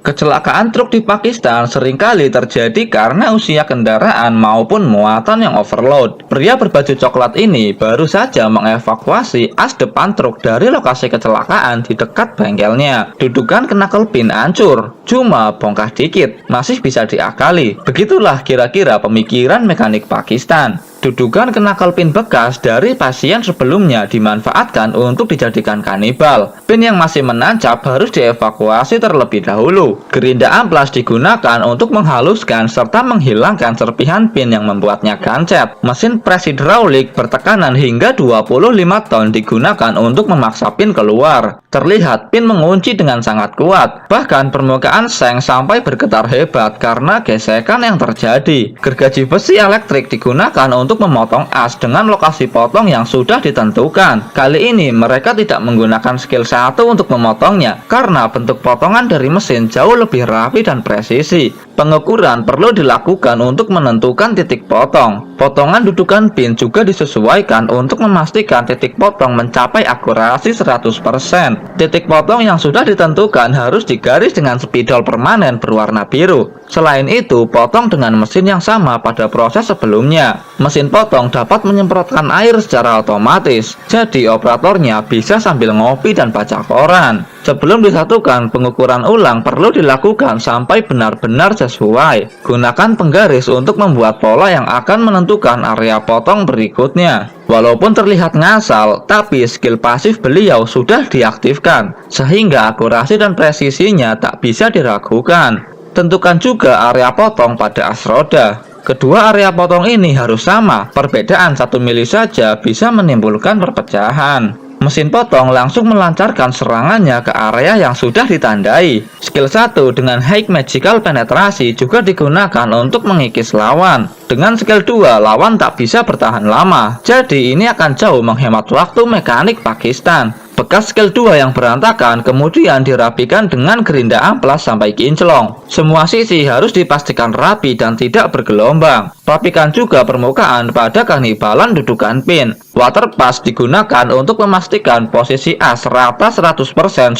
Kecelakaan truk di Pakistan seringkali terjadi karena usia kendaraan maupun muatan yang overload. Pria berbaju coklat ini baru saja mengevakuasi as depan truk dari lokasi kecelakaan di dekat bengkelnya. Dudukan knuckle pin hancur, cuma bongkah dikit, masih bisa diakali. Begitulah kira-kira pemikiran mekanik Pakistan. Dudukan knuckle pin bekas dari pasien sebelumnya dimanfaatkan untuk dijadikan kanibal. Pin yang masih menancap harus dievakuasi terlebih dahulu. Gerinda amplas digunakan untuk menghaluskan serta menghilangkan serpihan pin yang membuatnya gancet. Mesin pres hidraulik bertekanan hingga 25 ton digunakan untuk memaksa pin keluar. Terlihat pin mengunci dengan sangat kuat. Bahkan permukaan seng sampai bergetar hebat karena gesekan yang terjadi. Gergaji besi elektrik digunakan untuk memotong as dengan lokasi potong yang sudah ditentukan. Kali ini mereka tidak menggunakan skill 1 untuk memotongnya karena bentuk potongan dari mesin jauh lebih rapi dan presisi. Pengukuran perlu dilakukan untuk menentukan titik potong. Potongan dudukan pin juga disesuaikan untuk memastikan titik potong mencapai akurasi 100%. Titik potong yang sudah ditentukan harus digaris dengan spidol permanen berwarna biru. Selain itu, potong dengan mesin yang sama pada proses sebelumnya. Mesin potong dapat menyemprotkan air secara otomatis, jadi operatornya bisa sambil ngopi dan baca koran. Sebelum disatukan, pengukuran ulang perlu dilakukan sampai benar-benar sesuai. Gunakan penggaris untuk membuat pola yang akan menentukan area potong berikutnya. Walaupun terlihat ngasal, tapi skill pasif beliau sudah diaktifkan, sehingga akurasi dan presisinya tak bisa diragukan. Tentukan juga area potong pada as roda. Kedua area potong ini harus sama, perbedaan 1 mili saja bisa menimbulkan perpecahan. Mesin potong langsung melancarkan serangannya ke area yang sudah ditandai. Skill 1 dengan High Magical Penetrasi juga digunakan untuk mengikis lawan. Dengan skill 2, lawan tak bisa bertahan lama. Jadi ini akan jauh menghemat waktu mekanik Pakistan. Bekas skill 2 yang berantakan kemudian dirapikan dengan gerinda amplas sampai kinclong. Semua sisi harus dipastikan rapi dan tidak bergelombang. Rapikan juga permukaan pada kanibalan dudukan pin. Water pass digunakan untuk memastikan posisi as rata 100%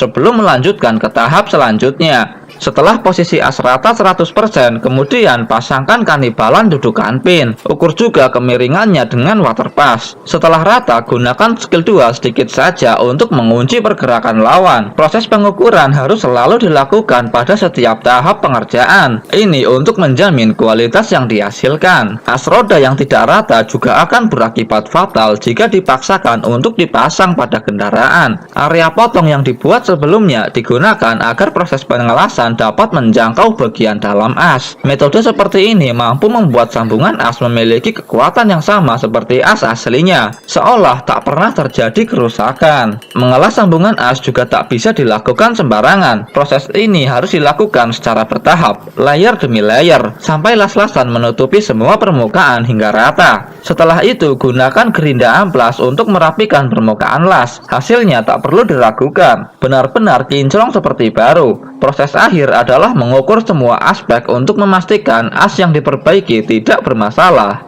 sebelum melanjutkan ke tahap selanjutnya. Setelah posisi as rata 100%, kemudian pasangkan kanibalan dudukan pin. Ukur juga kemiringannya dengan water pass. Setelah rata, gunakan skill 2 sedikit saja untuk mengunci pergerakan lawan. Proses pengukuran harus selalu dilakukan pada setiap tahap pengerjaan. Ini untuk menjamin kualitas yang dihasilkan. As roda yang tidak rata juga akan berakibat fatal jika dipaksakan untuk dipasang pada kendaraan. Area potong yang dibuat sebelumnya digunakan agar proses pengelasan dapat menjangkau bagian dalam as. Metode seperti ini mampu membuat sambungan as memiliki kekuatan yang sama seperti as aslinya, seolah tak pernah terjadi kerusakan. Mengelas sambungan as juga tak bisa dilakukan sembarangan. Proses ini harus dilakukan secara bertahap, layer demi layer, sampai las-lasan menutupi semua permukaan hingga rata. Setelah itu, gunakan gerinda amplas untuk merapikan permukaan las. Hasilnya tak perlu diragukan, benar-benar kinclong seperti baru. Proses akhir adalah mengukur semua aspek untuk memastikan as yang diperbaiki tidak bermasalah.